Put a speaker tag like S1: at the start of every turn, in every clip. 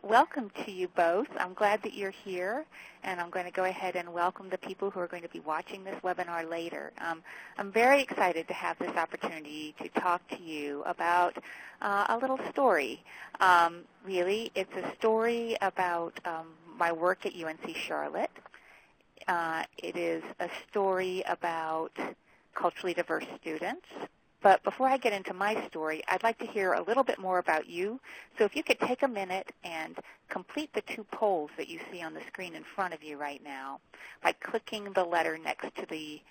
S1: welcome to you both. I'm glad that you're here, and I'm going to go ahead and welcome the people who are going to be watching this webinar later. I'm very excited to have this opportunity to talk to you about a little story. Really, it's a story about my work at UNC Charlotte. It is a story about culturally diverse students. But before I get into my story, I'd like to hear a little bit more about you. So if you could take a minute and complete the 2 polls that you see on the screen in front of you right now by clicking the letter next to the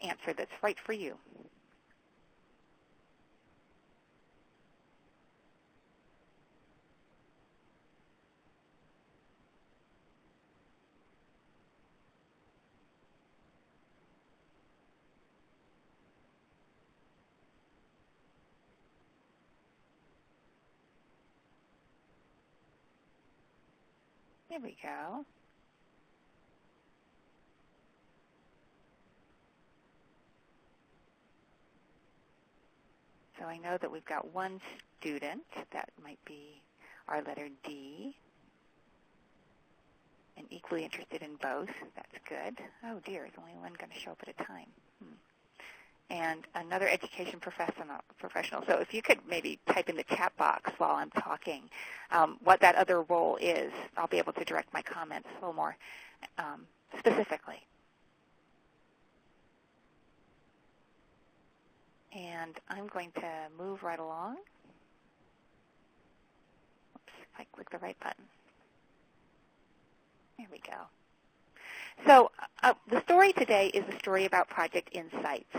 S1: answer that's right for you. There we go. So I know that we've got one student. That might be our letter D. And equally interested in both. That's good. Oh dear, there's only one going to show up at a time. And another education professional. So if you could maybe type in the chat box while I'm talking what that other role is, I'll be able to direct my comments a little more specifically. And I'm going to move right along. Oops, if I click the right button. There we go. So the story today is a story about Project Insights.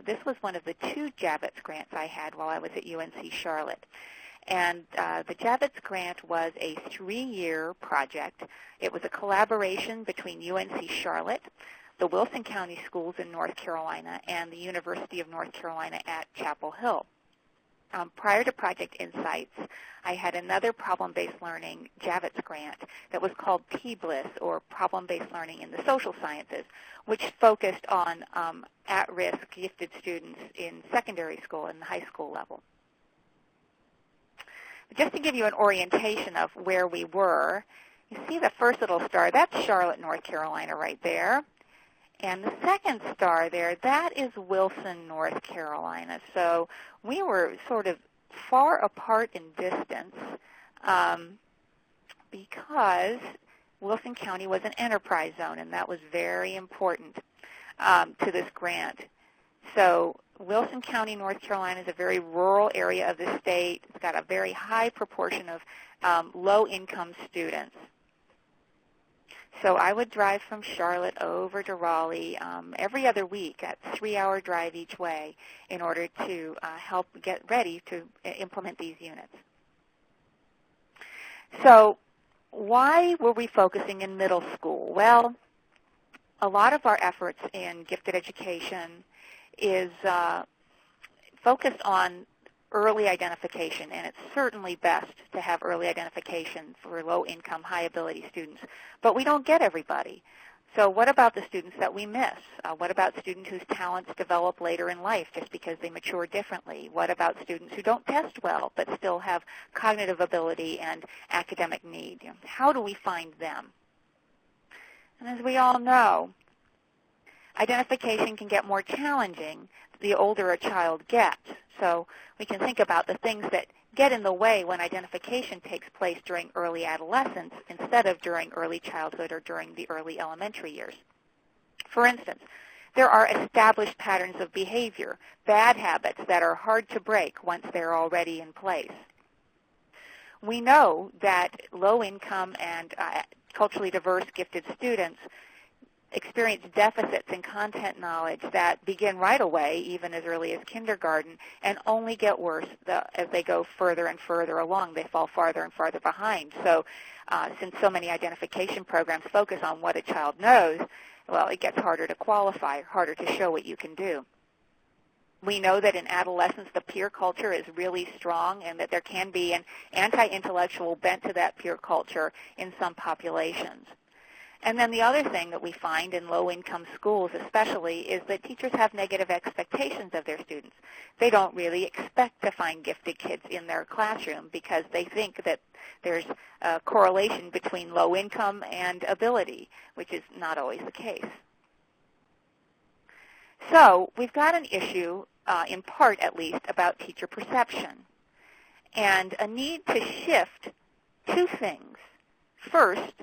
S1: This was one of the 2 Javits grants I had while I was at UNC Charlotte. And the Javits grant was a 3-year project. It was a collaboration between UNC Charlotte, the Wilson County Schools in North Carolina, and the University of North Carolina at Chapel Hill. Prior to Project Insights, I had another problem-based learning Javits grant that was called PBLIS, or Problem-Based Learning in the Social Sciences, which focused on at-risk gifted students in secondary school and the high school level. Just to give you an orientation of where we were, you see the first little star, that's Charlotte, North Carolina right there. And the second star there, that is Wilson, North Carolina. So we were sort of far apart in distance because Wilson County was an enterprise zone, and that was very important to this grant. So Wilson County, North Carolina is a very rural area of the state. It's got a very high proportion of low-income students. So I would drive from Charlotte over to Raleigh every other week at 3-hour drive each way in order to help get ready to implement these units. So why were we focusing in middle school? Well, a lot of our efforts in gifted education is focused on early identification, and it's certainly best to have early identification for low-income, high-ability students. But we don't get everybody. So what about the students that we miss? What about students whose talents develop later in life just because they mature differently? What about students who don't test well but still have cognitive ability and academic need? How do we find them? And as we all know, identification can get more challenging the older a child gets. So we can think about the things that get in the way when identification takes place during early adolescence instead of during early childhood or during the early elementary years. For instance, there are established patterns of behavior, bad habits that are hard to break once they're already in place. We know that low-income and culturally diverse gifted students experience deficits in content knowledge that begin right away, even as early as kindergarten, and only get worse as they go further and further along. They fall farther and farther behind. So since so many identification programs focus on what a child knows, well, it gets harder to qualify, harder to show what you can do. We know that in adolescence the peer culture is really strong and that there can be an anti-intellectual bent to that peer culture in some populations. And then the other thing that we find in low-income schools especially is that teachers have negative expectations of their students. They don't really expect to find gifted kids in their classroom because they think that there's a correlation between low income and ability, which is not always the case. So we've got an issue, in part at least, about teacher perception and a need to shift two things. First,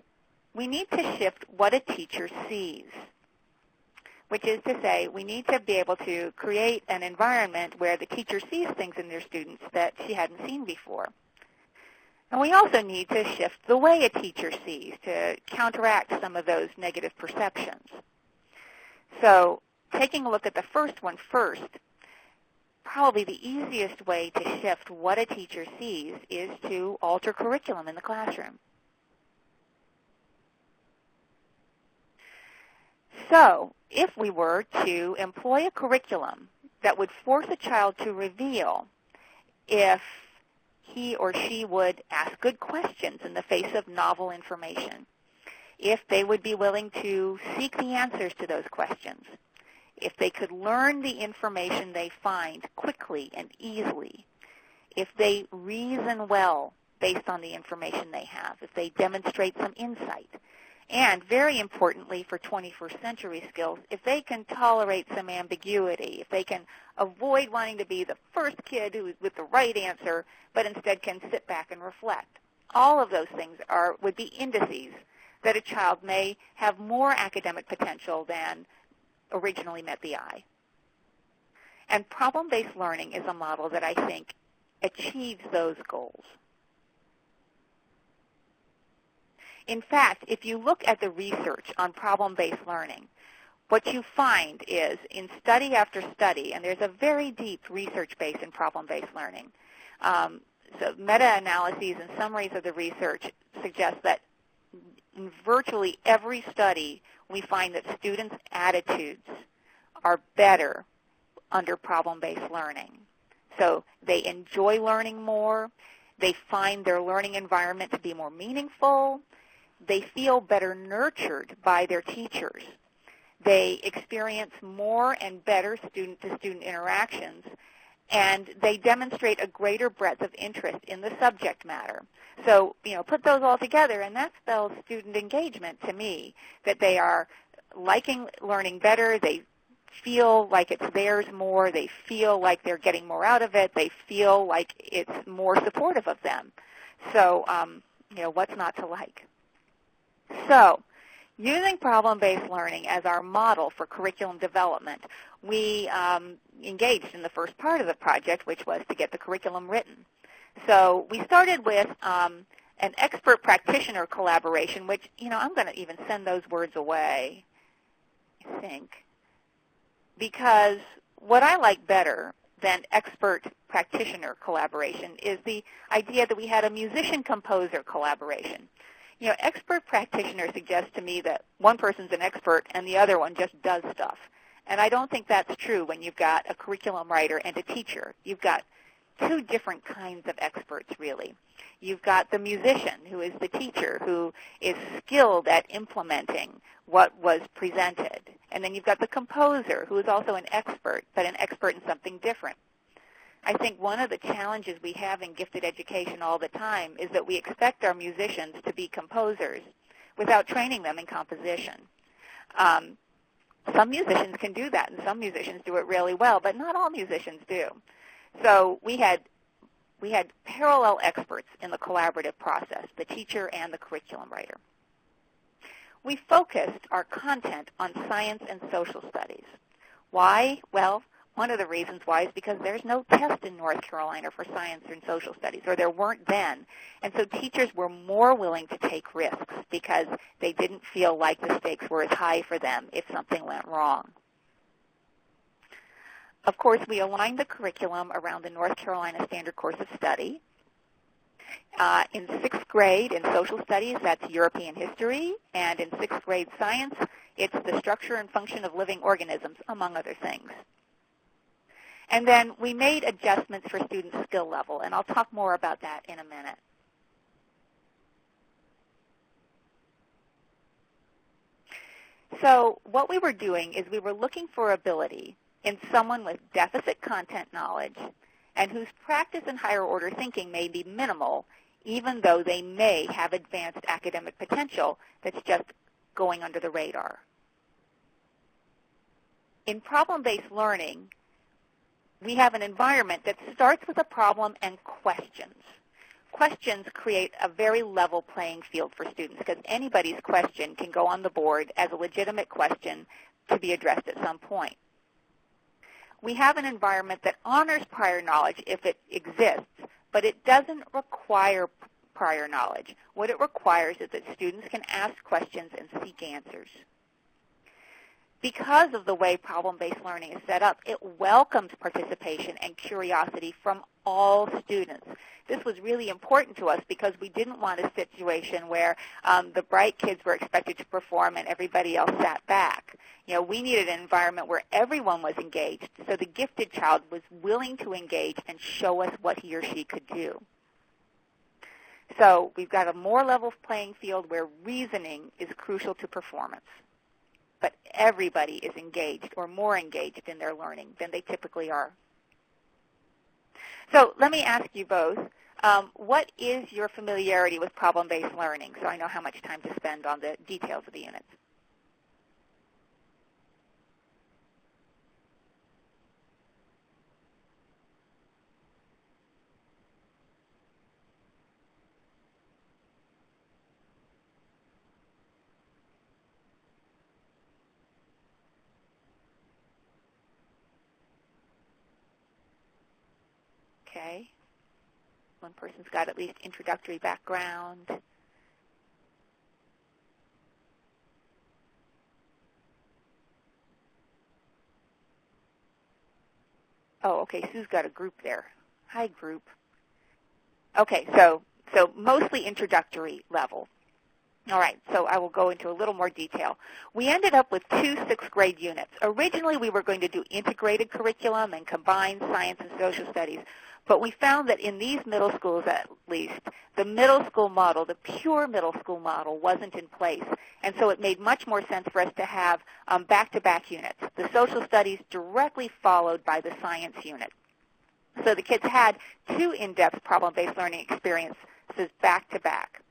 S1: we need to shift what a teacher sees, which is to say we need to be able to create an environment where the teacher sees things in their students that she hadn't seen before. And we also need to shift the way a teacher sees to counteract some of those negative perceptions. So taking a look at the first one first, probably the easiest way to shift what a teacher sees is to alter curriculum in the classroom. So if we were to employ a curriculum that would force a child to reveal if he or she would ask good questions in the face of novel information, if they would be willing to seek the answers to those questions, if they could learn the information they find quickly and easily, if they reason well based on the information they have, if they demonstrate some insight, and very importantly for 21st century skills, if they can tolerate some ambiguity, if they can avoid wanting to be the first kid who is with the right answer, but instead can sit back and reflect. All of those things would be indices that a child may have more academic potential than originally met the eye. And problem-based learning is a model that I think achieves those goals. In fact, if you look at the research on problem-based learning, what you find is in study after study, and there's a very deep research base in problem-based learning, so meta-analyses and summaries of the research suggest that in virtually every study, we find that students' attitudes are better under problem-based learning. So they enjoy learning more. They find their learning environment to be more meaningful. They feel better nurtured by their teachers. They experience more and better student-to-student interactions, and they demonstrate a greater breadth of interest in the subject matter. So, put those all together, and that spells student engagement to me, that they are liking learning better, they feel like it's theirs more, they feel like they're getting more out of it, they feel like it's more supportive of them. So, what's not to like? So, using problem-based learning as our model for curriculum development, we engaged in the first part of the project, which was to get the curriculum written. So we started with an expert practitioner collaboration, which, I'm going to even send those words away, I think, because what I like better than expert practitioner collaboration is the idea that we had a musician-composer collaboration. Expert practitioner suggests to me that one person's an expert and the other one just does stuff. And I don't think that's true when you've got a curriculum writer and a teacher. You've got two different kinds of experts, really. You've got the musician, who is the teacher, who is skilled at implementing what was presented. And then you've got the composer, who is also an expert, but an expert in something different. I think one of the challenges we have in gifted education all the time is that we expect our musicians to be composers without training them in composition. Some musicians can do that, and some musicians do it really well, but not all musicians do. So we had parallel experts in the collaborative process, the teacher and the curriculum writer. We focused our content on science and social studies. Why? Well, one of the reasons why is because there's no test in North Carolina for science and social studies, or there weren't then. And so teachers were more willing to take risks because they didn't feel like the stakes were as high for them if something went wrong. Of course, we aligned the curriculum around the North Carolina Standard Course of Study. In 6th grade in social studies, that's European history, and in 6th grade science, it's the structure and function of living organisms, among other things. And then we made adjustments for student skill level, and I'll talk more about that in a minute. So what we were doing is we were looking for ability in someone with deficit content knowledge and whose practice in higher order thinking may be minimal, even though they may have advanced academic potential that's just going under the radar. In problem-based learning, we have an environment that starts with a problem and questions. Questions create a very level playing field for students because anybody's question can go on the board as a legitimate question to be addressed at some point. We have an environment that honors prior knowledge if it exists, but it doesn't require prior knowledge. What it requires is that students can ask questions and seek answers. Because of the way problem-based learning is set up, it welcomes participation and curiosity from all students. This was really important to us because we didn't want a situation where the bright kids were expected to perform and everybody else sat back. You know, we needed an environment where everyone was engaged, so the gifted child was willing to engage and show us what he or she could do. So we've got a more level playing field where reasoning is crucial to performance. But everybody is engaged or more engaged in their learning than they typically are. So let me ask you both, what is your familiarity with problem-based learning, so I know how much time to spend on the details of the units? Okay. One person's got at least introductory background. Oh, okay, Sue's got a group there. Hi, group. Okay, so mostly introductory level. All right, so I will go into a little more detail. We ended up with 2 sixth grade units. Originally, we were going to do integrated curriculum and combined science and social studies, but we found that in these middle schools, at least, the middle school model, the pure middle school model, wasn't in place, and so it made much more sense for us to have back-to-back units. The social studies directly followed by the science unit. So the kids had 2 in-depth problem-based learning experiences back-to-back.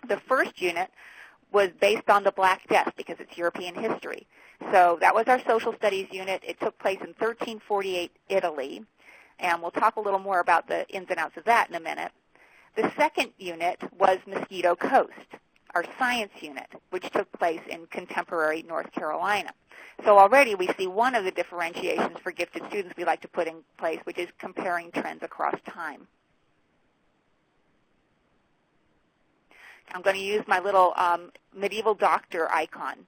S1: The first unit was based on the Black Death because it's European history. So that was our social studies unit. It took place in 1348 Italy, and we'll talk a little more about the ins and outs of that in a minute. The second unit was Mosquito Coast, our science unit, which took place in contemporary North Carolina. So already we see one of the differentiations for gifted students we like to put in place, which is comparing trends across time. I'm going to use my little medieval doctor icon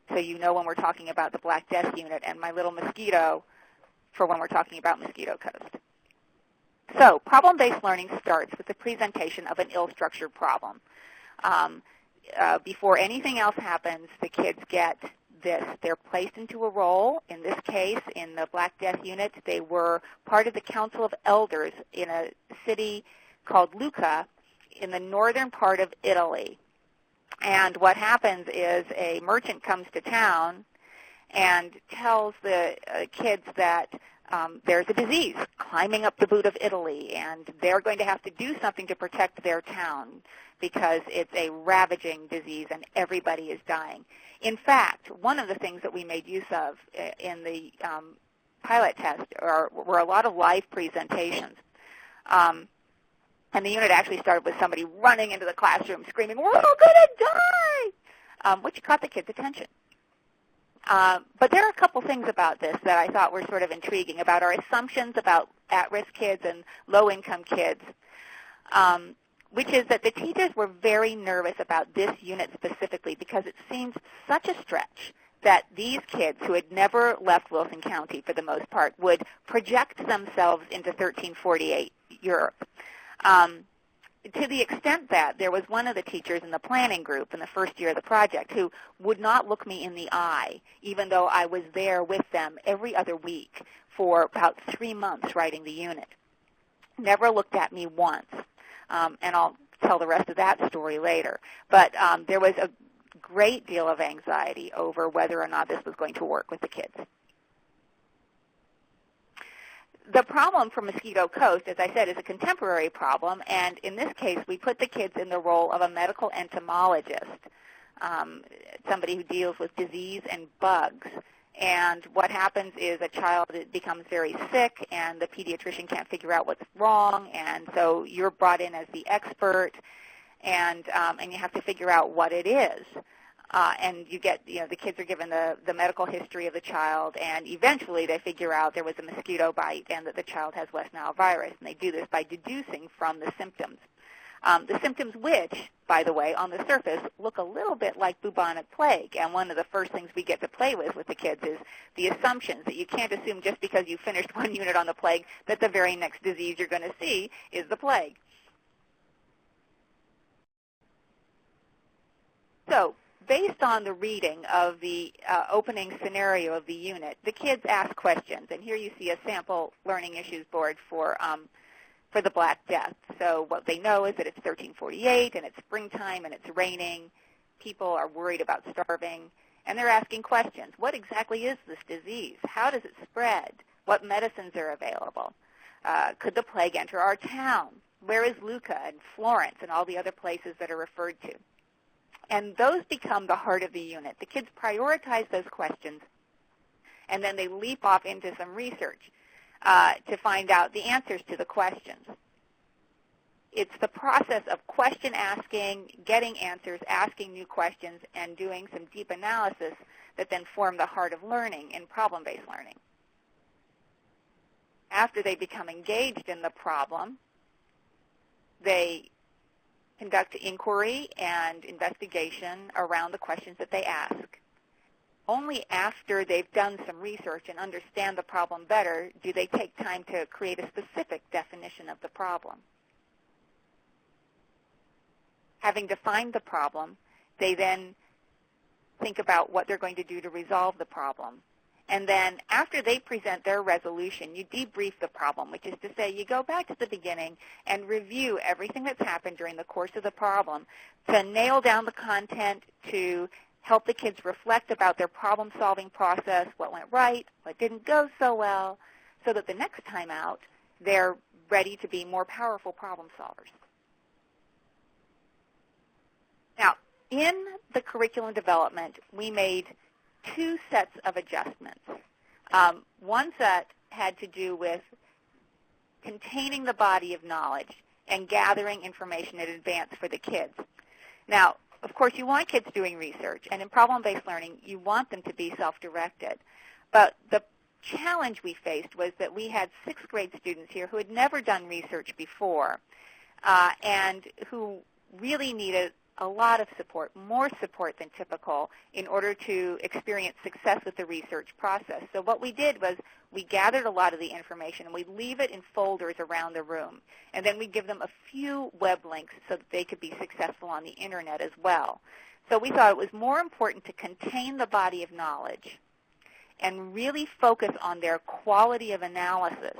S1: so you know when we're talking about the Black Death unit, and my little mosquito for when we're talking about Mosquito Coast. So problem-based learning starts with the presentation of an ill-structured problem. Before anything else happens, the kids get this. They're placed into a role. In this case, in the Black Death unit, they were part of the Council of Elders in a city called Lucca in the northern part of Italy. And what happens is a merchant comes to town and tells the kids that there's a disease climbing up the boot of Italy, and they're going to have to do something to protect their town because it's a ravaging disease and everybody is dying. In fact, one of the things that we made use of in the pilot test were a lot of live presentations. And the unit actually started with somebody running into the classroom screaming, "We're all going to die!" Which caught the kids' attention. But there are a couple things about this that I thought were sort of intriguing about our assumptions about at-risk kids and low-income kids, which is that the teachers were very nervous about this unit specifically because it seemed such a stretch that these kids who had never left Wilson County for the most part would project themselves into 1348 Europe. To the extent that there was one of the teachers in the planning group in the first year of the project who would not look me in the eye, even though I was there with them every other week for about 3 months writing the unit. Never looked at me once, and I'll tell the rest of that story later. But there was a great deal of anxiety over whether or not this was going to work with the kids. The problem for Mosquito Coast, as I said, is a contemporary problem, and in this case, we put the kids in the role of a medical entomologist, somebody who deals with disease and bugs. And what happens is a child becomes very sick, and the pediatrician can't figure out what's wrong, and so you're brought in as the expert, and you have to figure out what it is. And you get, the kids are given the medical history of the child, and eventually they figure out there was a mosquito bite and that the child has West Nile virus, and they do this by deducing from the symptoms. The symptoms which, by the way, on the surface look a little bit like bubonic plague, and one of the first things we get to play with the kids is the assumptions that you can't assume just because you finished one unit on the plague that the very next disease you're going to see is the plague. So, based on the reading of the opening scenario of the unit, the kids ask questions, and here you see a sample learning issues board for the Black Death. So what they know is that it's 1348, and it's springtime, and it's raining. People are worried about starving, and they're asking questions. What exactly is this disease? How does it spread? What medicines are available? Could the plague enter our town? Where is Lucca and Florence and all the other places that are referred to? And those become the heart of the unit. The kids prioritize those questions, and then they leap off into some research to find out the answers to the questions. It's the process of question asking, getting answers, asking new questions, and doing some deep analysis that then form the heart of learning in problem-based learning. After they become engaged in the problem, they conduct inquiry and investigation around the questions that they ask. Only after they've done some research and understand the problem better do they take time to create a specific definition of the problem. Having defined the problem, they then think about what they're going to do to resolve the problem. And then after they present their resolution, you debrief the problem, which is to say you go back to the beginning and review everything that's happened during the course of the problem to nail down the content, to help the kids reflect about their problem-solving process, what went right, what didn't go so well, so that the next time out, they're ready to be more powerful problem solvers. Now, in the curriculum development, we made two sets of adjustments. One set had to do with containing the body of knowledge and gathering information in advance for the kids. Now, of course, you want kids doing research, and in problem-based learning, you want them to be self-directed. But the challenge we faced was that we had sixth grade students here who had never done research before and who really needed a lot of support, more support than typical, in order to experience success with the research process. So what we did was we gathered a lot of the information, and we'd leave it in folders around the room. And then we'd give them a few web links so that they could be successful on the Internet as well. So we thought it was more important to contain the body of knowledge and really focus on their quality of analysis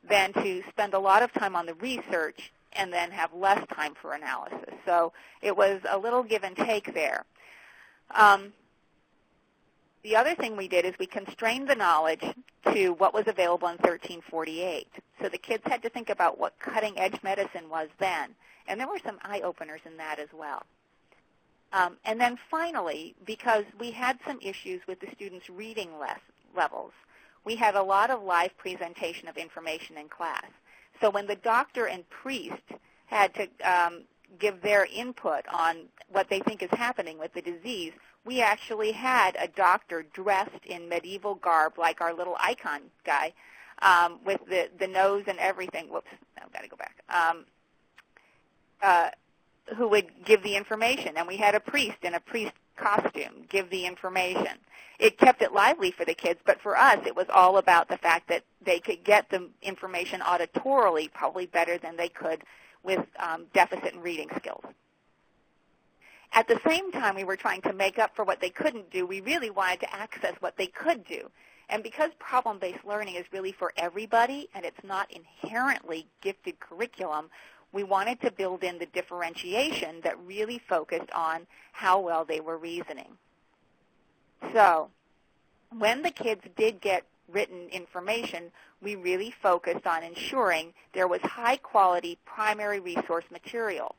S1: than to spend a lot of time on the research and then have less time for analysis. So it was a little give and take there. The other thing we did is we constrained the knowledge to what was available in 1348. So the kids had to think about what cutting-edge medicine was then. And there were some eye-openers in that as well. And then finally, because we had some issues with the students' reading levels, we had a lot of live presentation of information in class. So when the doctor and priest had to give their input on what they think is happening with the disease, we actually had a doctor dressed in medieval garb like our little icon guy with the nose and everything. Whoops, I've got to go back. Who would give the information. And we had a priest in a priest costume give the information. It kept it lively for the kids, but for us it was all about the fact that they could get the information auditorily probably better than they could with deficit in reading skills. At the same time we were trying to make up for what they couldn't do, we really wanted to access what they could do. And because problem-based learning is really for everybody and it's not inherently gifted curriculum, we wanted to build in the differentiation that really focused on how well they were reasoning. So when the kids did get written information, we really focused on ensuring there was high-quality primary resource material.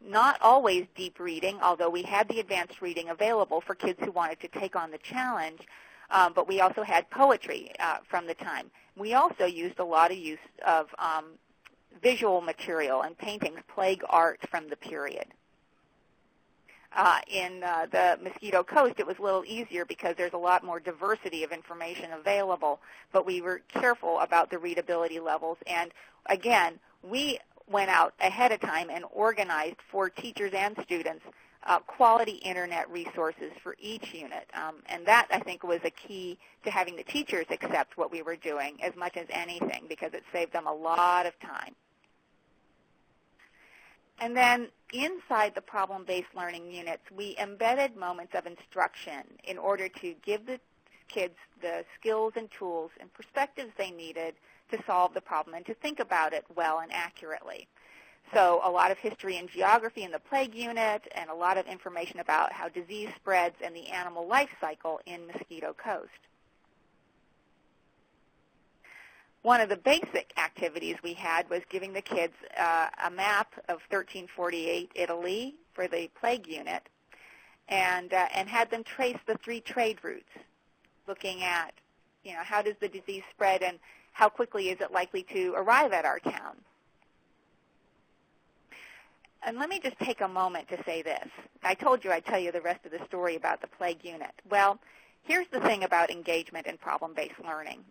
S1: Not always deep reading, although we had the advanced reading available for kids who wanted to take on the challenge, but we also had poetry from the time. We also used a lot of visual material and paintings, plague art from the period. In the Mosquito Coast, it was a little easier because there's a lot more diversity of information available, but we were careful about the readability levels. And again, we went out ahead of time and organized for teachers and students quality internet resources for each unit. And that, I think, was a key to having the teachers accept what we were doing as much as anything, because it saved them a lot of time. And then inside the problem-based learning units, we embedded moments of instruction in order to give the kids the skills and tools and perspectives they needed to solve the problem and to think about it well and accurately. So a lot of history and geography in the plague unit, and a lot of information about how disease spreads and the animal life cycle in Mosquito Coast. One of the basic activities we had was giving the kids a map of 1348 Italy for the plague unit, and had them trace the 3 trade routes, looking at, how does the disease spread and how quickly is it likely to arrive at our town. And let me just take a moment to say this. I told you I'd tell you the rest of the story about the plague unit. Well, here's the thing about engagement and problem-based learning.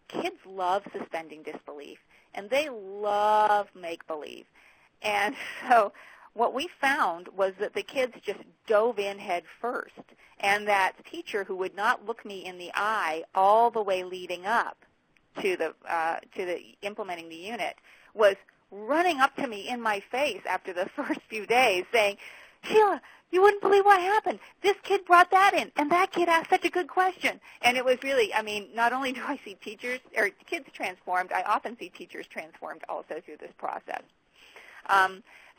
S1: Kids love suspending disbelief, and they love make-believe. And so what we found was that the kids just dove in head first, and that teacher who would not look me in the eye all the way leading up to the implementing the unit was running up to me in my face after the first few days saying, "Sheila, you wouldn't believe what happened. This kid brought that in, and that kid asked such a good question." And it was really, not only do I see kids transformed, I often see teachers transformed also through this process.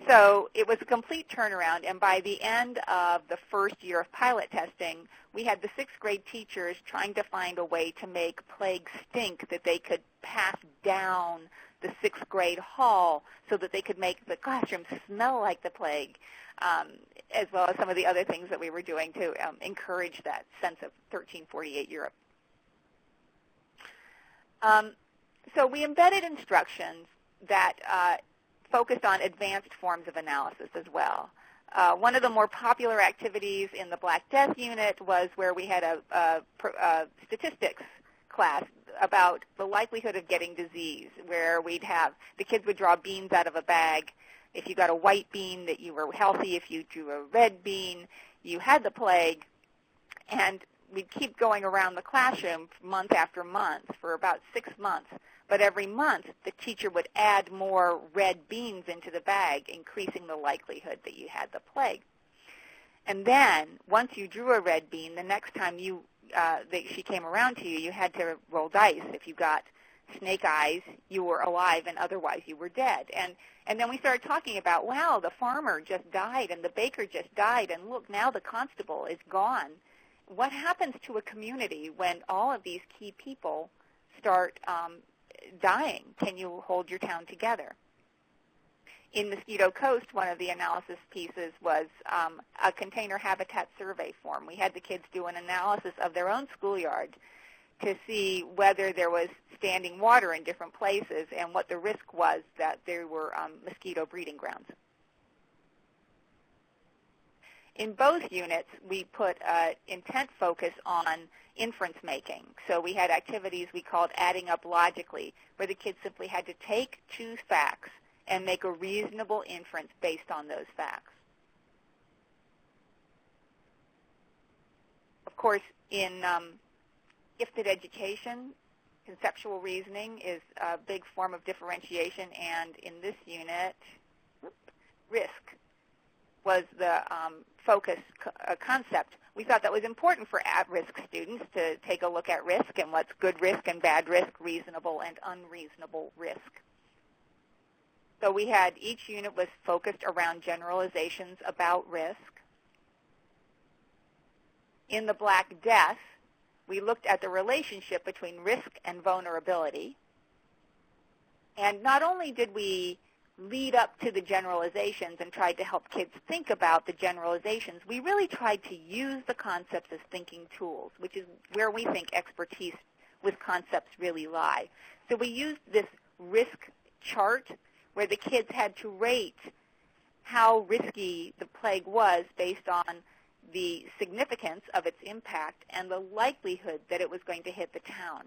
S1: So it was a complete turnaround, and by the end of the first year of pilot testing, we had the 6th grade teachers trying to find a way to make plague stink that they could pass down the 6th grade hall so that they could make the classroom smell like the plague, as well as some of the other things that we were doing to encourage that sense of 1348 Europe. So we embedded instructions that focused on advanced forms of analysis as well. One of the more popular activities in the Black Death unit was where we had a statistics class about the likelihood of getting disease, where we'd have the kids would draw beans out of a bag. If you got a white bean, that you were healthy. If you drew a red bean, you had the plague. And we'd keep going around the classroom month after month for about 6 months. But every month, the teacher would add more red beans into the bag, increasing the likelihood that you had the plague. And then, once you drew a red bean, the next time she came around to you, you had to roll dice. If you got snake eyes, you were alive, and otherwise you were dead. And then we started talking about, wow, the farmer just died, and the baker just died, and look, now the constable is gone. What happens to a community when all of these key people start dying? Can you hold your town together? In Mosquito Coast, one of the analysis pieces was a container habitat survey form. We had the kids do an analysis of their own schoolyard to see whether there was standing water in different places and what the risk was that there were mosquito breeding grounds. In both units, we put intent focus on inference making. So we had activities we called adding up logically, where the kids simply had to take 2 facts and make a reasonable inference based on those facts. Of course, in gifted education, conceptual reasoning is a big form of differentiation, and in this unit, risk was the focus concept. We thought that was important for at-risk students to take a look at risk and what's good risk and bad risk, reasonable and unreasonable risk. So we had each unit was focused around generalizations about risk. In the Black Death, we looked at the relationship between risk and vulnerability. And not only did we lead up to the generalizations and tried to help kids think about the generalizations, we really tried to use the concepts as thinking tools, which is where we think expertise with concepts really lie. So we used this risk chart where the kids had to rate how risky the plague was based on the significance of its impact and the likelihood that it was going to hit the town.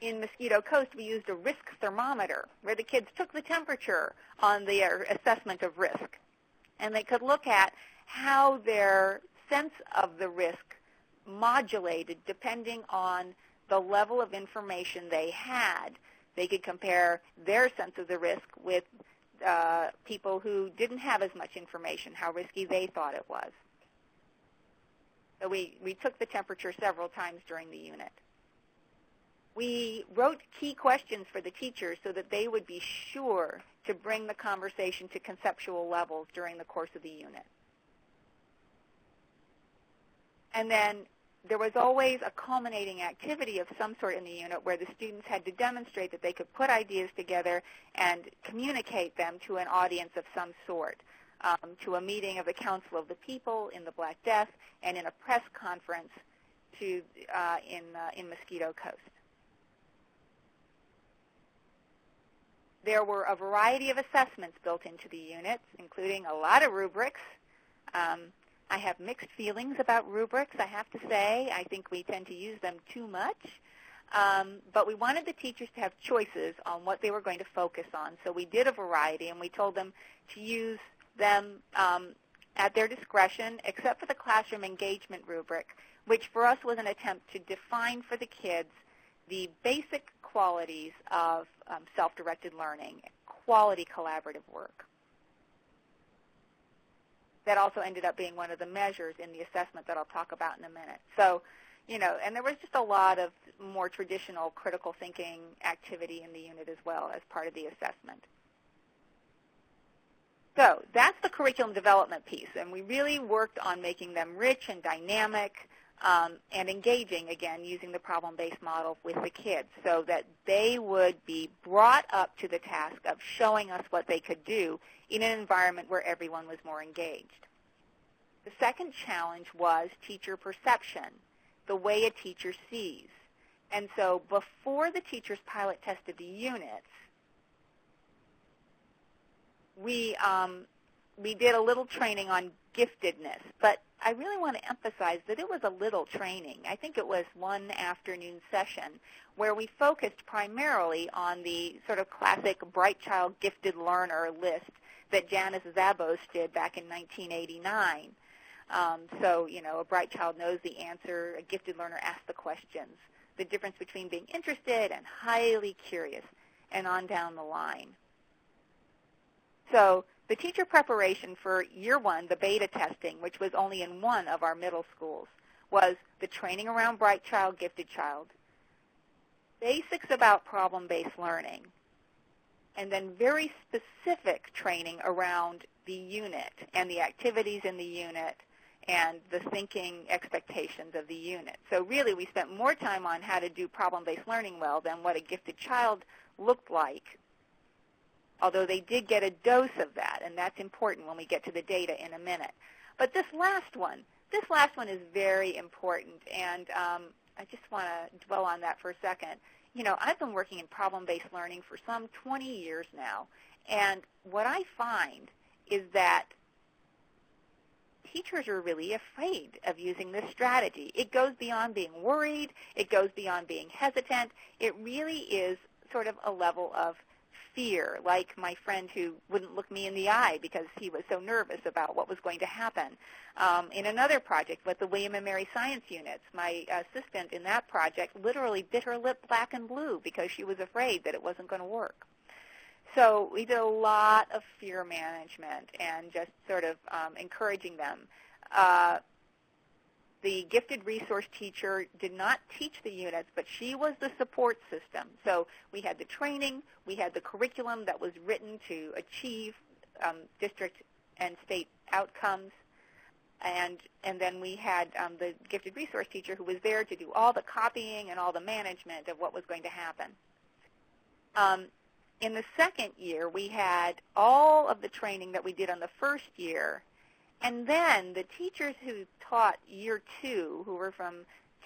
S1: In Mosquito Coast, we used a risk thermometer where the kids took the temperature on their assessment of risk, and they could look at how their sense of the risk modulated depending on the level of information they had. They could compare their sense of the risk with people who didn't have as much information, how risky they thought it was. So we took the temperature several times during the unit. We wrote key questions for the teachers so that they would be sure to bring the conversation to conceptual levels during the course of the unit. And then there was always a culminating activity of some sort in the unit where the students had to demonstrate that they could put ideas together and communicate them to an audience of some sort, to a meeting of the Council of the People in the Black Death and in a press conference in Mosquito Coast. There were a variety of assessments built into the units, including a lot of rubrics. I have mixed feelings about rubrics, I have to say. I think we tend to use them too much. But we wanted the teachers to have choices on what they were going to focus on. So we did a variety, and we told them to use them at their discretion, except for the classroom engagement rubric, which for us was an attempt to define for the kids the basic qualities of self-directed learning, quality collaborative work. That also ended up being one of the measures in the assessment that I'll talk about in a minute. So, and there was just a lot of more traditional critical thinking activity in the unit as well as part of the assessment. So that's the curriculum development piece, and we really worked on making them rich and dynamic and engaging, again, using the problem-based model with the kids so that they would be brought up to the task of showing us what they could do in an environment where everyone was more engaged. The second challenge was teacher perception, the way a teacher sees. And so before the teachers pilot tested the units, we did a little training on giftedness, but I really want to emphasize that it was a little training. I think it was one afternoon session where we focused primarily on the sort of classic Bright Child Gifted Learner list that Janice Zabos did back in 1989. So, a bright child knows the answer, a gifted learner asks the questions, the difference between being interested and highly curious, and on down the line. So the teacher preparation for year one, the beta testing, which was only in one of our middle schools, was the training around Bright Child, Gifted Child, basics about problem-based learning, and then very specific training around the unit and the activities in the unit and the thinking expectations of the unit. So really we spent more time on how to do problem-based learning well than what a gifted child looked like, although they did get a dose of that, and that's important when we get to the data in a minute. But this last one is very important, and I just want to dwell on that for a second. I've been working in problem-based learning for some 20 years now, and what I find is that teachers are really afraid of using this strategy. It goes beyond being worried. It goes beyond being hesitant. It really is sort of a level of fear, like my friend who wouldn't look me in the eye because he was so nervous about what was going to happen. In another project with the William and Mary Science Units, my assistant in that project literally bit her lip black and blue because she was afraid that it wasn't going to work. So we did a lot of fear management and just sort of encouraging them. the gifted resource teacher did not teach the units, but she was the support system. So we had the training, we had the curriculum that was written to achieve district and state outcomes, and then we had the gifted resource teacher who was there to do all the copying and all the management of what was going to happen. In the second year, we had all of the training that we did on the first year, and then the teachers who taught year 2, who were from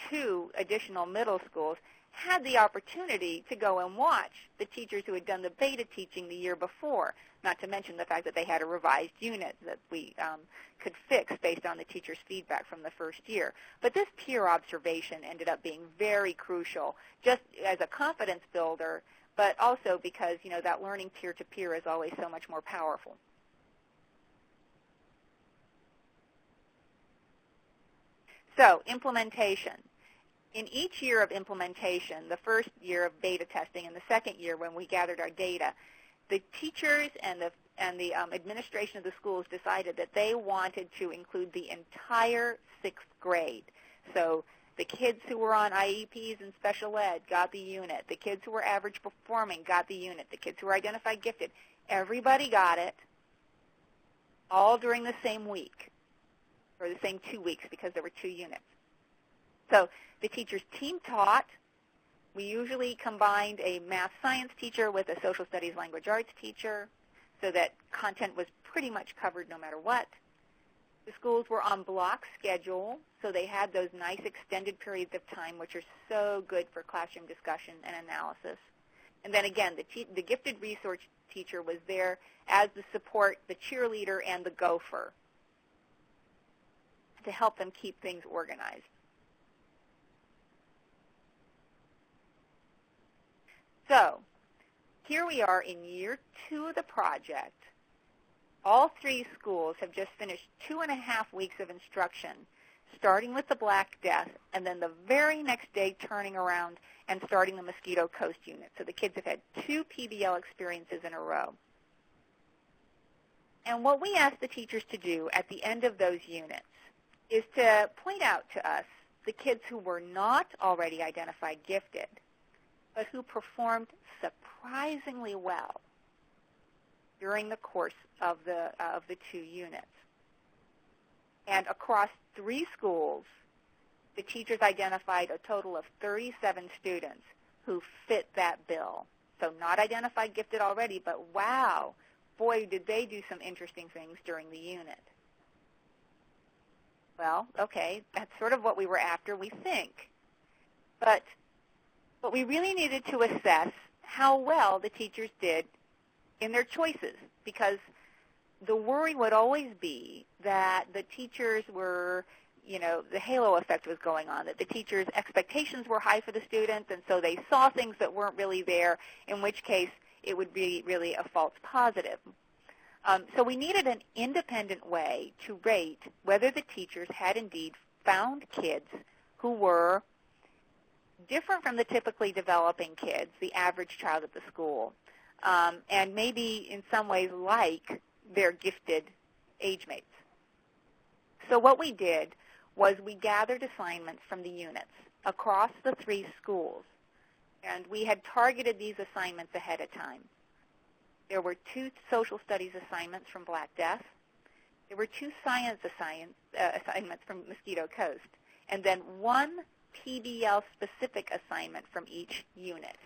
S1: 2 additional middle schools, had the opportunity to go and watch the teachers who had done the beta teaching the year before, not to mention the fact that they had a revised unit that we could fix based on the teacher's feedback from the first year. But this peer observation ended up being very crucial, just as a confidence builder, but also because, you know, that learning peer-to-peer is always so much more powerful. So, implementation. In each year of implementation, the first year of beta testing and the second year when we gathered our data, the teachers and the administration of the schools decided that they wanted to include the entire 6th grade. So the kids who were on IEPs and special ed got the unit. The kids who were average performing got the unit. The kids who were identified gifted, everybody got it, all during the same week, or the same 2 weeks because there were 2 units. So the teachers team taught. We usually combined a math science teacher with a social studies language arts teacher so that content was pretty much covered no matter what. The schools were on block schedule, so they had those nice extended periods of time, which are so good for classroom discussion and analysis. And then again, the gifted resource teacher was there as the support, the cheerleader, and the gopher to help them keep things organized. So here we are in year 2 of the project. All 3 schools have just finished 2.5 weeks of instruction, starting with the Black Death, and then the very next day turning around and starting the Mosquito Coast unit. So the kids have had 2 PBL experiences in a row. And what we ask the teachers to do at the end of those units is to point out to us the kids who were not already identified gifted, but who performed surprisingly well during the course of the 2 units. And across 3 schools, the teachers identified a total of 37 students who fit that bill. So not identified gifted already, but wow, boy, did they do some interesting things during the unit. Well, okay, that's sort of what we were after, we think. But we really needed to assess how well the teachers did in their choices, because the worry would always be that the teachers were, you know, the halo effect was going on, that the teachers' expectations were high for the students, and so they saw things that weren't really there, in which case it would be really a false positive. So we needed an independent way to rate whether the teachers had indeed found kids who were different from the typically developing kids, the average child at the school, and maybe in some ways like their gifted age mates. So what we did was we gathered assignments from the units across the 3 schools, and we had targeted these assignments ahead of time. There were 2 social studies assignments from Black Death. There were 2 science assignments from Mosquito Coast, and then 1 PBL-specific assignment from each unit.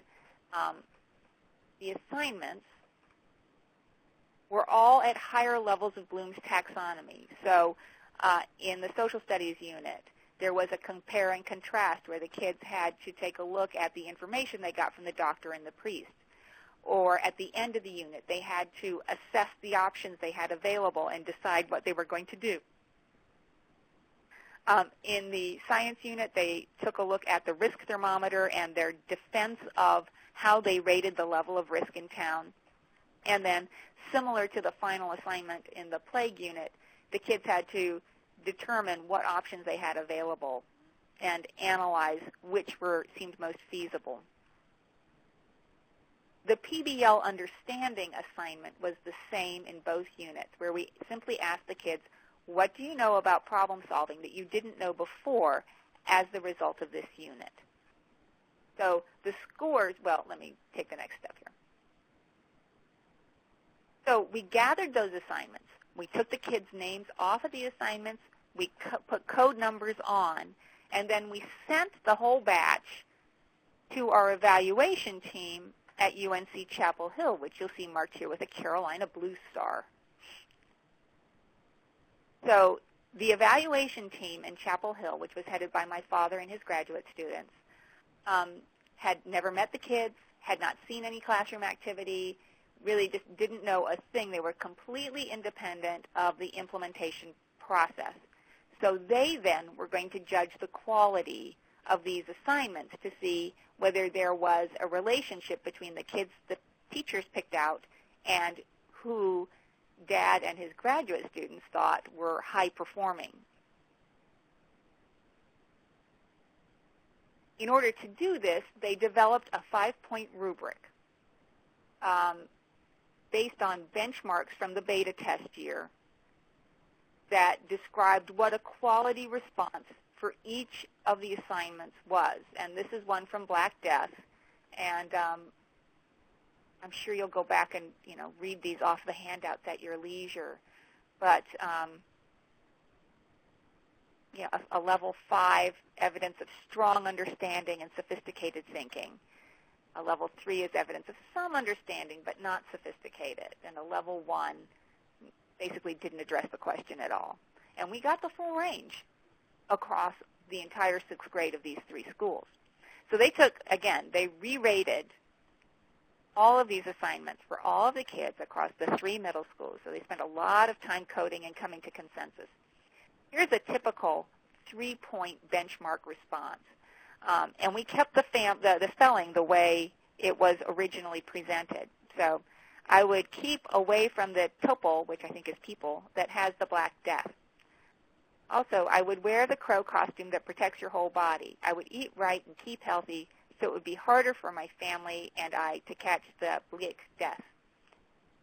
S1: The assignments were all at higher levels of Bloom's taxonomy. So in the social studies unit, there was a compare and contrast where the kids had to take a look at the information they got from the doctor and the priest. Or at the end of the unit, they had to assess the options they had available and decide what they were going to do. In the science unit, they took a look at the risk thermometer and their defense of how they rated the level of risk in town. And then, similar to the final assignment in the plague unit, the kids had to determine what options they had available and analyze which seemed most feasible. The PBL understanding assignment was the same in both units, where we simply asked the kids, What do you know about problem solving that you didn't know before as the result of this unit? So the scores, well, let me take the next step here. So we gathered those assignments. We took the kids' names off of the assignments. We put code numbers on, and then we sent the whole batch to our evaluation team at UNC Chapel Hill, which you'll see marked here with a Carolina blue star. So the evaluation team in Chapel Hill, which was headed by my father and his graduate students, had never met the kids, had not seen any classroom activity, really just didn't know a thing. They were completely independent of the implementation process. So they then were going to judge the quality of these assignments to see whether there was a relationship between the kids the teachers picked out and who Dad and his graduate students thought were high performing. In order to do this, they developed a 5-point rubric based on benchmarks from the beta test year that described what a quality response for each of the assignments was. And this is one from Black Death. And I'm sure you'll go back and read these off the handouts at your leisure. But a level 5, evidence of strong understanding and sophisticated thinking. A level 3 is evidence of some understanding but not sophisticated. And a level 1 basically didn't address the question at all. And we got the full range across the entire 6th grade of these 3 schools. So they took, again, they re-rated all of these assignments for all of the kids across the 3 middle schools. So they spent a lot of time coding and coming to consensus. Here's a typical 3-point benchmark response. And we kept the spelling the way it was originally presented. So I would keep away from the tuple, which I think is people, that has the Black Death. Also, I would wear the crow costume that protects your whole body. I would eat right and keep healthy, so it would be harder for my family and I to catch the Black Death.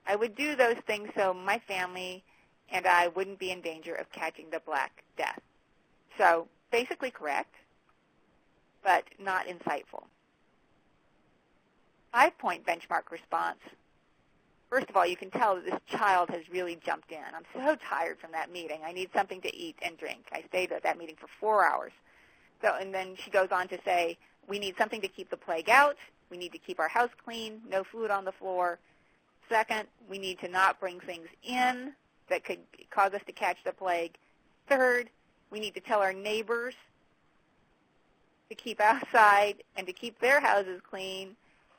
S1: I would do those things so my family and I wouldn't be in danger of catching the Black Death. So basically correct, but not insightful. 5-point benchmark response. First of all, you can tell that this child has really jumped in. I'm so tired from that meeting. I need something to eat and drink. I stayed at that meeting for 4 hours. So, and then she goes on to say, we need something to keep the plague out. We need to keep our house clean, no food on the floor. Second, we need to not bring things in that could cause us to catch the plague. Third, we need to tell our neighbors to keep outside and to keep their houses clean.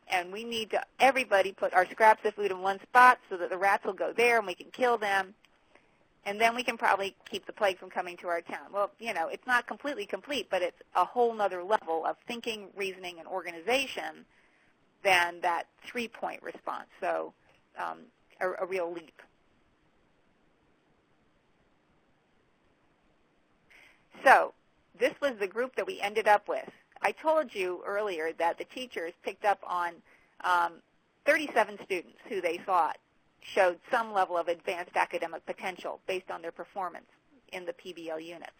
S1: And we need to, everybody, put our scraps of food in one spot so that the rats will go there and we can kill them. And then we can probably keep the plague from coming to our town. Well, it's not completely complete, but it's a whole nother level of thinking, reasoning, and organization than that 3-point response. So a real leap. So this was the group that we ended up with. I told you earlier that the teachers picked up on 37 students who they thought showed some level of advanced academic potential based on their performance in the PBL units.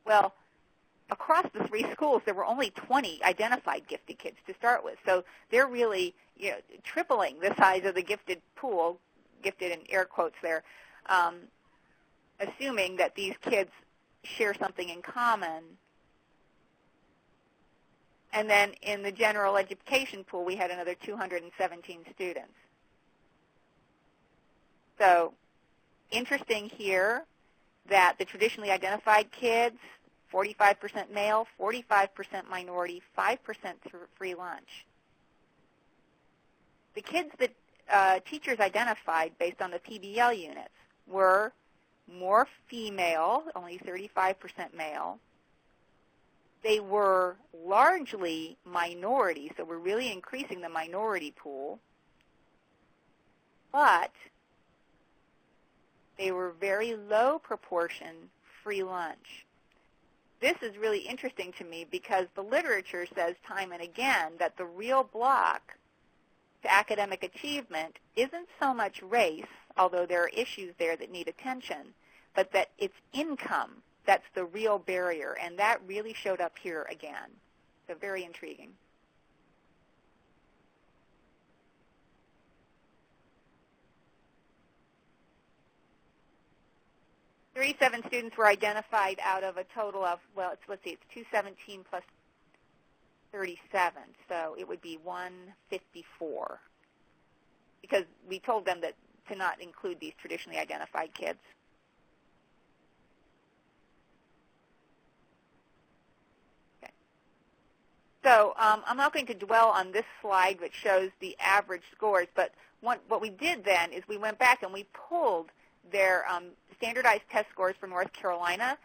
S1: Well, across the 3 schools, there were only 20 identified gifted kids to start with. So they're really tripling the size of the gifted pool, gifted in air quotes there, assuming that these kids share something in common. And then in the general education pool, we had another 217 students. So interesting here that the traditionally identified kids, 45% male, 45% minority, 5% free lunch. The kids that teachers identified based on the PBL units were more female, only 35% male. They were largely minority, so we're really increasing the minority pool. But they were very low proportion free lunch. This is really interesting to me because the literature says time and again that the real block to academic achievement isn't so much race, although there are issues there that need attention, but that it's income that's the real barrier, and that really showed up here again. So very intriguing. "37 students were identified out of a total of, well, let's see, it's 217 plus 37, so it would be 154, because we told them that to not include these traditionally identified kids. Okay. So I'm not going to dwell on this slide, which shows the average scores, but what we did then is we went back and we pulled their standardized test scores for North Carolina,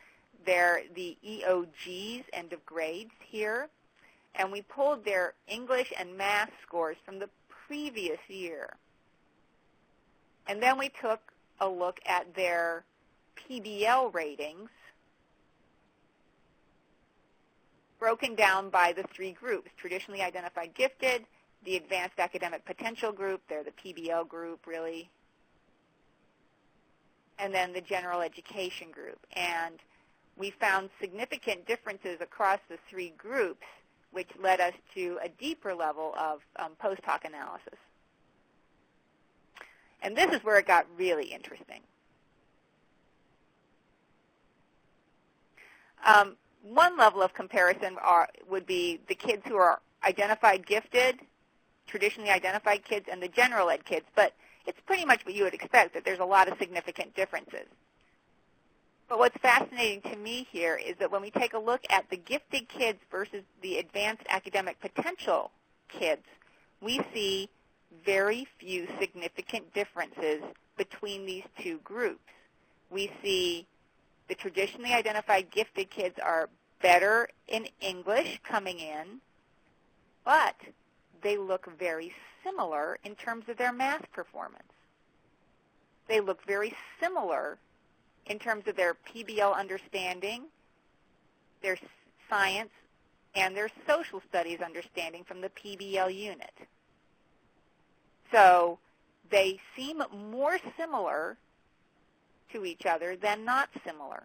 S1: the EOGs, end of grades here, and we pulled their English and math scores from the previous year. And then we took a look at their PBL ratings, broken down by the three groups: traditionally identified gifted, the advanced academic potential group, they're the PBL group really, and then the general education group. And we found significant differences across the three groups, which led us to a deeper level of post hoc analysis. And this is where it got really interesting. One level of comparison would be the kids who are identified gifted, traditionally identified kids, and the general ed kids. But it's pretty much what you would expect, that there's a lot of significant differences. But what's fascinating to me here is that when we take a look at the gifted kids versus the advanced academic potential kids, we see very few significant differences between these two groups. We see the traditionally identified gifted kids are better in English coming in, but they look very similar in terms of their math performance. They look very similar in terms of their PBL understanding, their science, and their social studies understanding from the PBL unit. So they seem more similar to each other than not similar.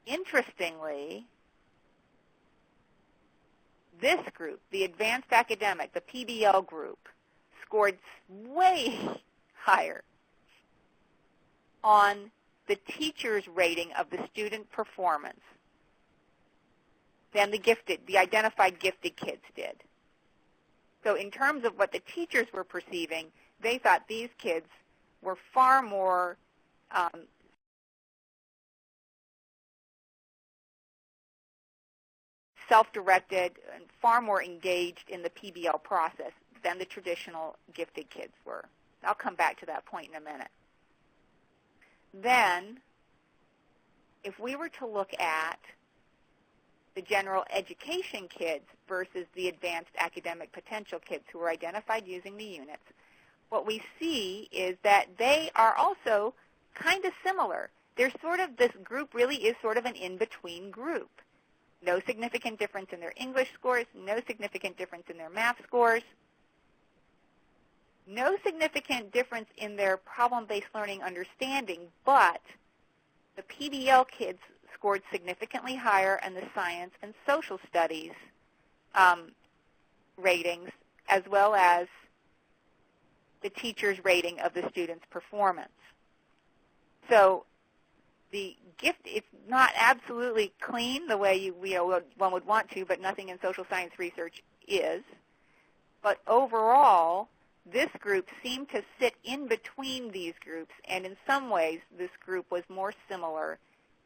S1: Interestingly, this group, the advanced academic, the PBL group, scored way higher on the teacher's rating of the student performance than the identified gifted kids did. So in terms of what the teachers were perceiving, they thought these kids were far more self-directed and far more engaged in the PBL process than the traditional gifted kids were. I'll come back to that point in a minute. Then, if we were to look at the general education kids versus the advanced academic potential kids who were identified using the units, what we see is that they are also kind of similar. They're sort of, this group really is sort of an in-between group. No significant difference in their English scores, no significant difference in their math scores, no significant difference in their problem-based learning understanding, but the PBL kids scored significantly higher in the science and social studies ratings, as well as the teacher's rating of the student's performance. So the gift, it's not absolutely clean the way one would want to, but nothing in social science research is. But overall, this group seemed to sit in between these groups, and in some ways, this group was more similar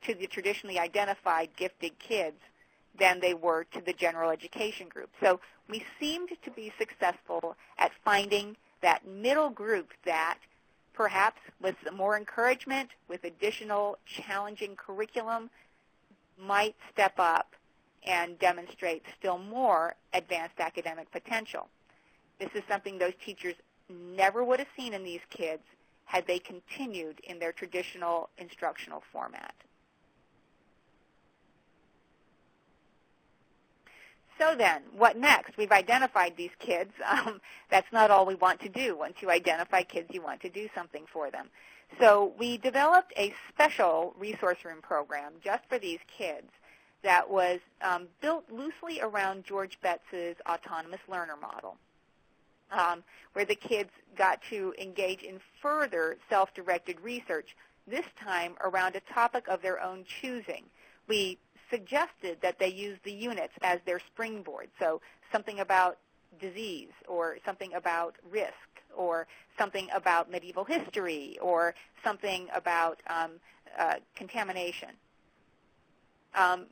S1: to the traditionally identified gifted kids than they were to the general education group. So we seemed to be successful at finding that middle group that perhaps with some more encouragement, with additional challenging curriculum, might step up and demonstrate still more advanced academic potential. This is something those teachers never would have seen in these kids had they continued in their traditional instructional format. So then, what next? We've identified these kids. That's not all we want to do. Once you identify kids, you want to do something for them. So we developed a special resource room program just for these kids that was built loosely around George Betz's autonomous learner model, where the kids got to engage in further self-directed research, this time around a topic of their own choosing. We suggested that they use the units as their springboard, so something about disease or something about risk or something about medieval history or something about contamination.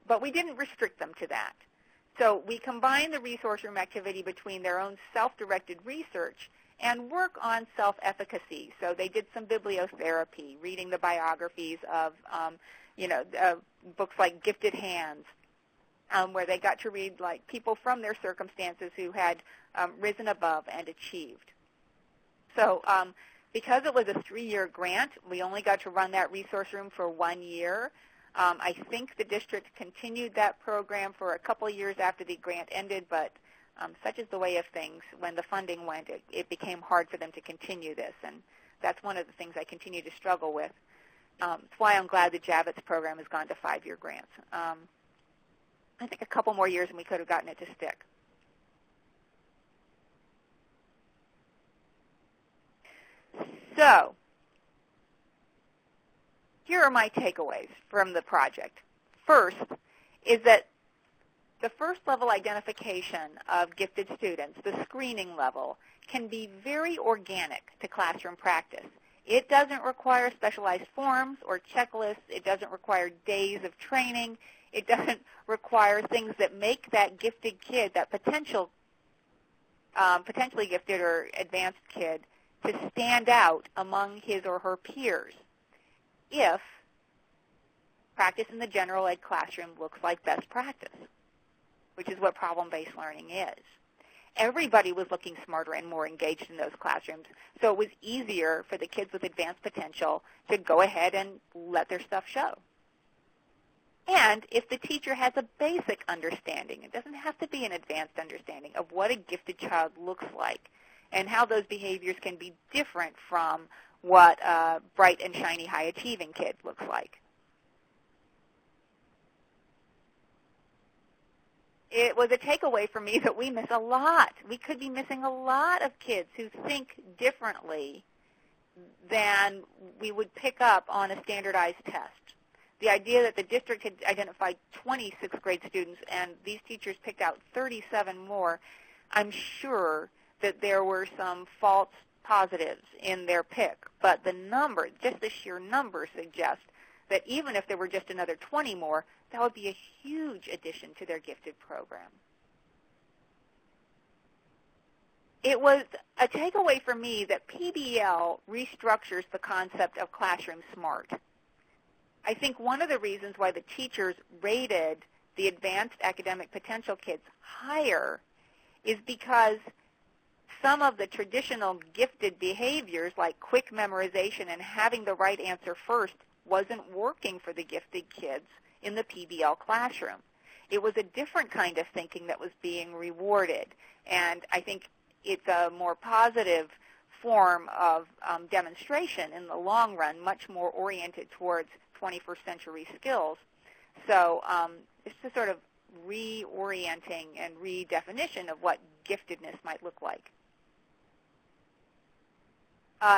S1: But we didn't restrict them to that. So we combined the resource room activity between their own self-directed research and work on self-efficacy. So they did some bibliotherapy, reading the biographies of books like Gifted Hands, where they got to read like people from their circumstances who had risen above and achieved. So because it was a 3-year grant, we only got to run that resource room for 1 year. I think the district continued that program for a couple of years after the grant ended, but such is the way of things. When the funding went, it became hard for them to continue this, and that's one of the things I continue to struggle with. That's why I'm glad the Javits program has gone to 5-year grants. I think a couple more years and we could have gotten it to stick. So here are my takeaways from the project. First is that the first level identification of gifted students, the screening level, can be very organic to classroom practice. It doesn't require specialized forms or checklists. It doesn't require days of training. It doesn't require things that make that gifted kid, that potentially gifted or advanced kid, to stand out among his or her peers if practice in the general ed classroom looks like best practice, which is what problem-based learning is. Everybody was looking smarter and more engaged in those classrooms, so it was easier for the kids with advanced potential to go ahead and let their stuff show. And if the teacher has a basic understanding, it doesn't have to be an advanced understanding of what a gifted child looks like and how those behaviors can be different from what a bright and shiny high-achieving kid looks like. It was a takeaway for me that we miss a lot. We could be missing a lot of kids who think differently than we would pick up on a standardized test. The idea that the district had identified 20 sixth grade students and these teachers picked out 37 more, I'm sure that there were some false positives in their pick. But the number, just the sheer number, suggests that even if there were just another 20 more, that would be a huge addition to their gifted program. It was a takeaway for me that PBL restructures the concept of classroom smart. I think one of the reasons why the teachers rated the advanced academic potential kids higher is because some of the traditional gifted behaviors like quick memorization and having the right answer first wasn't working for the gifted kids in the PBL classroom. It was a different kind of thinking that was being rewarded, and I think it's a more positive form of demonstration in the long run, much more oriented towards 21st century skills. So it's a sort of reorienting and redefinition of what giftedness might look like.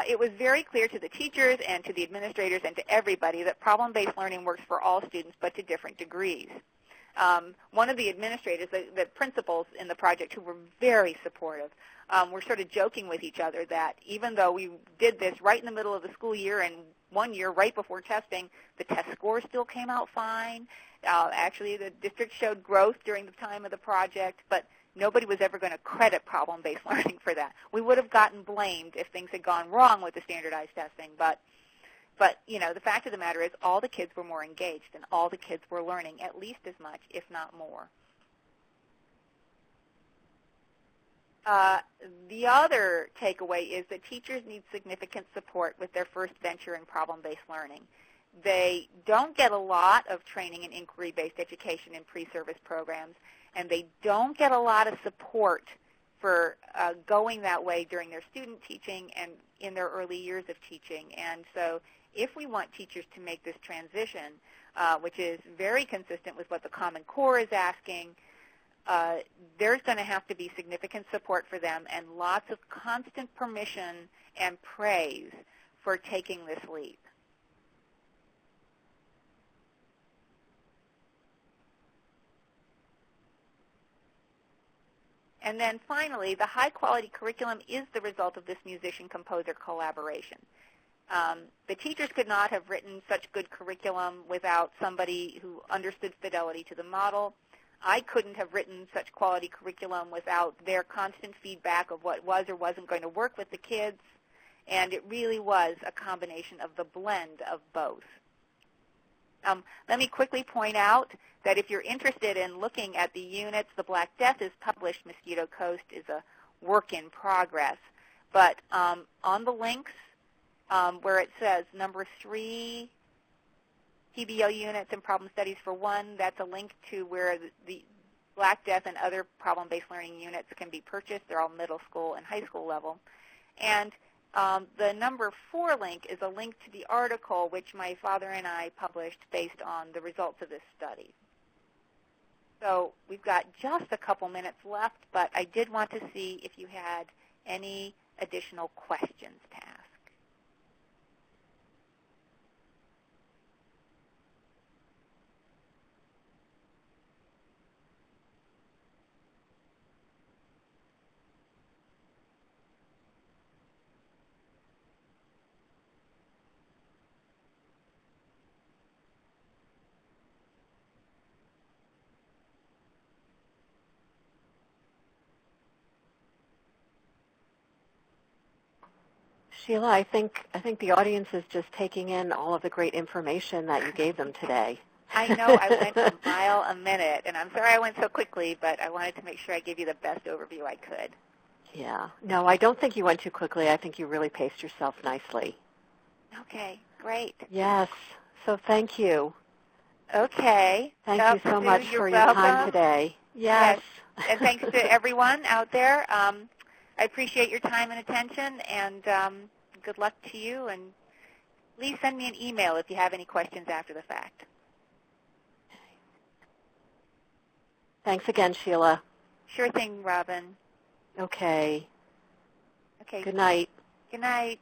S1: It was very clear to the teachers and to the administrators and to everybody that problem-based learning works for all students but to different degrees. One of the administrators, the principals in the project who were very supportive, were sort of joking with each other that even though we did this right in the middle of the school year and 1 year right before testing, the test scores still came out fine. Actually, the district showed growth during the time of the project, but nobody was ever going to credit problem-based learning for that. We would have gotten blamed if things had gone wrong with the standardized testing, but you know, the fact of the matter is all the kids were more engaged and all the kids were learning at least as much, if not more. The other takeaway is that teachers need significant support with their first venture in problem-based learning. They don't get a lot of training in inquiry-based education in pre-service programs, and they don't get a lot of support for going that way during their student teaching and in their early years of teaching. And so if we want teachers to make this transition, which is very consistent with what the Common Core is asking, there's going to have to be significant support for them and lots of constant permission and praise for taking this leap. And then finally, the high-quality curriculum is the result of this musician-composer collaboration. The teachers could not have written such good curriculum without somebody who understood fidelity to the model. I couldn't have written such quality curriculum without their constant feedback of what was or wasn't going to work with the kids. And it really was a combination of the blend of both. Let me quickly point out that if you're interested in looking at the units, the Black Death is published. Mosquito Coast is a work in progress. But on the links where it says number 3, PBL units and problem studies for 1, that's a link to where the Black Death and other problem-based learning units can be purchased. They're all middle school and high school level. And the number 4 link is a link to the article which my father and I published based on the results of this study. So we've got just a couple minutes left, but I did want to see if you had any additional questions to ask.
S2: Sheila, I think the audience is just taking in all of the great information that you gave them today.
S1: I know I went a mile a minute, and I'm sorry I went so quickly, but I wanted to make sure I gave you the best overview I could.
S2: Yeah. No, I don't think you went too quickly. I think you really paced yourself nicely.
S1: Okay, great.
S2: Yes. So thank you.
S1: Okay.
S2: Thank you so much for your time today. Yes.
S1: And thanks to everyone out there. I appreciate your time and attention, and good luck to you. And please send me an email if you have any questions after the fact.
S2: Thanks again, Sheila.
S1: Sure thing, Robin.
S2: Okay.
S1: Okay.
S2: Good night.
S1: Good night.